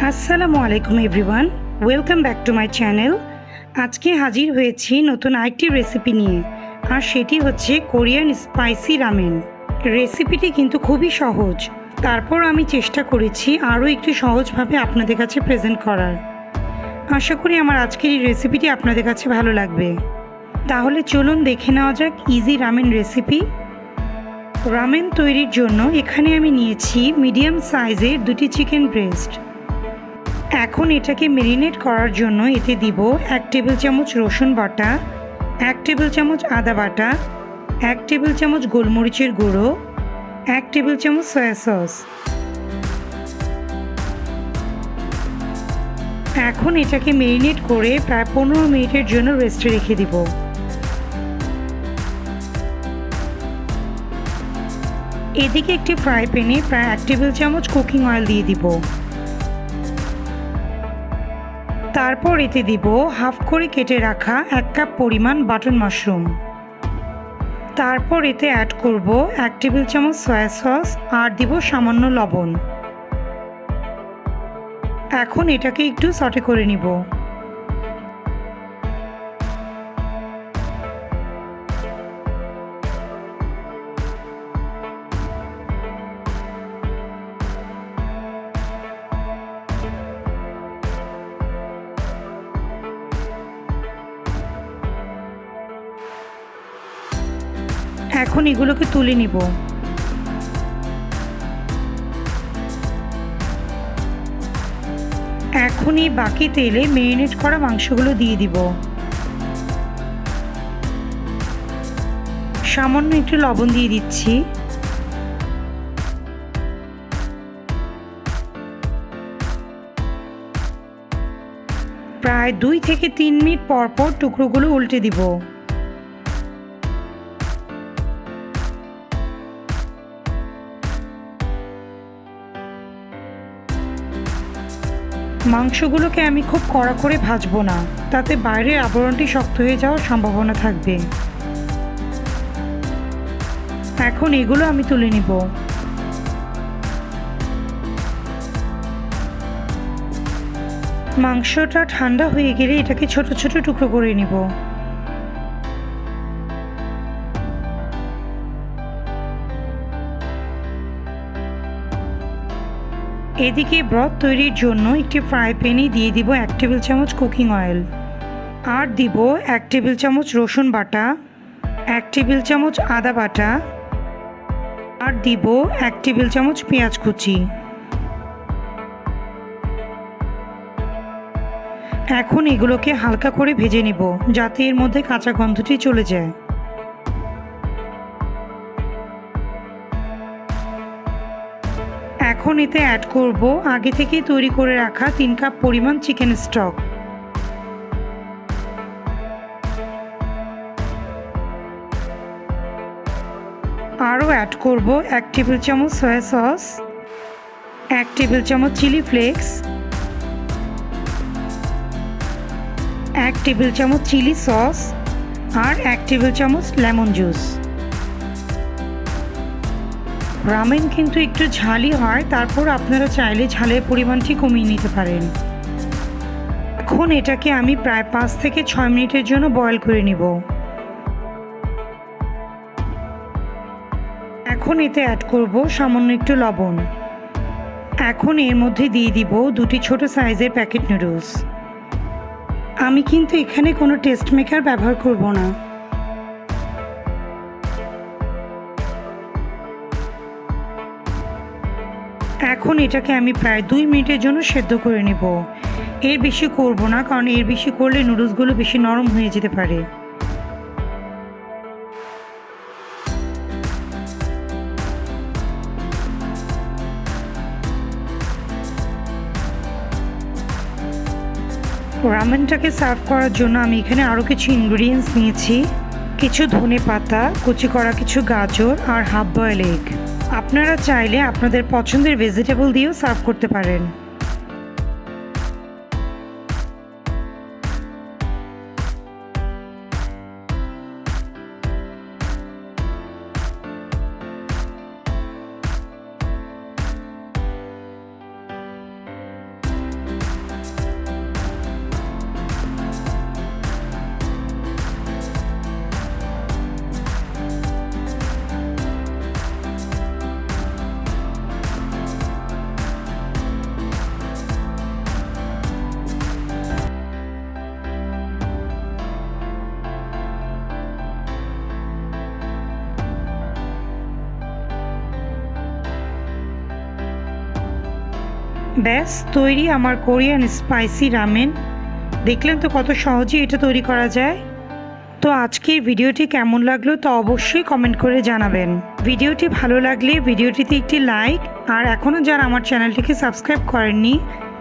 আসসালামু আলাইকুম everyone, welcome back to my channel. আজকে হাজির হয়েছি নতুন আরেকটি রেসিপি নিয়ে, আর সেটি হচ্ছে কোরিয়ান স্পাইসি রামেন। রেসিপিটি কিন্তু খুবই সহজ, তারপর আমি চেষ্টা করেছি আরও একটু সহজভাবে আপনাদের কাছে প্রেজেন্ট করার। আশা করি আমার আজকের এই রেসিপিটি আপনাদের কাছে ভালো লাগবে। তাহলে চলুন দেখে নেওয়া যাক ইজি রামেন রেসিপি। রামেন তৈরির জন্য এখানে আমি নিয়েছি মিডিয়াম সাইজের দুটি চিকেন ব্রেস্ট। এখন এটাকে ম্যারিনেট করার জন্য এতে দিব 1 টেবিল চামচ রসুন বাটা, 1 টেবিল চামচ আদা বাটা, 1 টেবিল চামচ গোলমরিচের গুঁড়ো, 1 টেবিল চামচ সয়া সস। এখন এটাকে ম্যারিনেট করে প্রায় 15 মিনিটের জন্য রেস্টে রেখে দিব। এদিকে একটি ফ্রাই প্যানে প্রায় 1 টেবিল চামচ কুকিং অয়েল দিয়ে দিব। তারপর এতে দিব হাফ করে কেটে রাখা 1 কাপ পরিমাণ বাটন মাশরুম। তারপর এতে অ্যাড করব 1 টেবিল চামচ সয়া সস আর দিব সামান্য লবণ। এখন এটাকে একটু সটে করে নিব। এখন এগুলোকে তুলে নিব। এখন এই বাকি তেলে ম্যারিনেট করা মাংসগুলো দিয়ে দিব। সামান্য একটু লবণ দিয়ে দিচ্ছি। প্রায় 2 থেকে 3 মিনিট পর পর টুকরোগুলো উল্টে দিব। মাংসগুলোকে আমি খুব কড়া করে ভাজবো না, তাতে বাইরের আবরণটি শক্ত হয়ে যাওয়ার সম্ভাবনা থাকবে। এখন এগুলো আমি তুলে নিব। মাংসটা ঠান্ডা হয়ে গেলে এটাকে ছোট ছোট টুকরো করে নিব। এদিকে ব্রথ তৈরির জন্য একটি ফ্রাই প্যানে দিয়ে দিব 1 টেবিল চামচ কুকিং অয়েল, আর দিব 1 টেবিল চামচ রসুন বাটা, 1 টেবিল চামচ আদা বাটা, আর দিব 1 টেবিল চামচ পেঁয়াজ কুচি। এখন এগুলোকে হালকা করে ভেজে নিব, যাতে এর মধ্যে কাঁচা গন্ধটি চলে যায়। এখন এতে অ্যাড করব আগে থেকে তৈরি করে রাখা 3 কাপ পরিমাণ চিকেন স্টক। আরও অ্যাড করব 1 টেবিল চামচ সয়া সস, 1 টেবিল চামচ চিলি ফ্লেক্স, 1 টেবিল চামচ চিলি সস, আর 1 টেবিল চামচ লেমন জুস। রামেন কিন্তু একটু ঝালই হয়, তারপর আপনারা চাইলে ঝালের পরিমাণটি কমিয়ে নিতে পারেন। এখন এটাকে আমি প্রায় 5 থেকে 6 মিনিটের জন্য বয়েল করে নিব। এখন এতে অ্যাড করব সামান্য একটু লবণ। এখন এর মধ্যে দিয়ে দিব 2টি ছোট সাইজের প্যাকেট নুডলস। আমি কিন্তু এখানে কোনো টেস্ট মেকার ব্যবহার করব না। এখন এটাকে আমি প্রায় 2 মিনিটের জন্য সেদ্ধ করে নেব। এর বেশি করব না, কারণ এর বেশি করলে নুডলসগুলো বেশি নরম হয়ে যেতে পারে। রামেনটাকে সার্ভ করার জন্য আমি এখানে আরও কিছু ইনগ্রিডিয়েন্টস নিয়েছি। কিছু ধনে পাতা, কুচি করা কিছু গাজর, আর হাফ বয়েল এগ। আপনারা চাইলে আপনাদের পছন্দের ভেজিটেবল দিয়েও সার্ভ করতে পারেন। ব্যাস তৈরি আমার কোরিয়ান স্পাইসি রামেন। দেখলেন তো কত সহজেই এটা তৈরি করা যায়। তো আজকের ভিডিওটি কেমন লাগলো তা অবশ্যই কমেন্ট করে জানাবেন। ভিডিওটি ভালো লাগলে ভিডিওটিতে একটি লাইক, আর এখনও যারা আমার চ্যানেলটিকে সাবস্ক্রাইব করেননি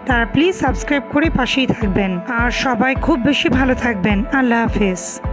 তারা প্লিজ সাবস্ক্রাইব করে পাশেই থাকবেন। আর সবাই খুব বেশি ভালো থাকবেন। আল্লাহ হাফেজ।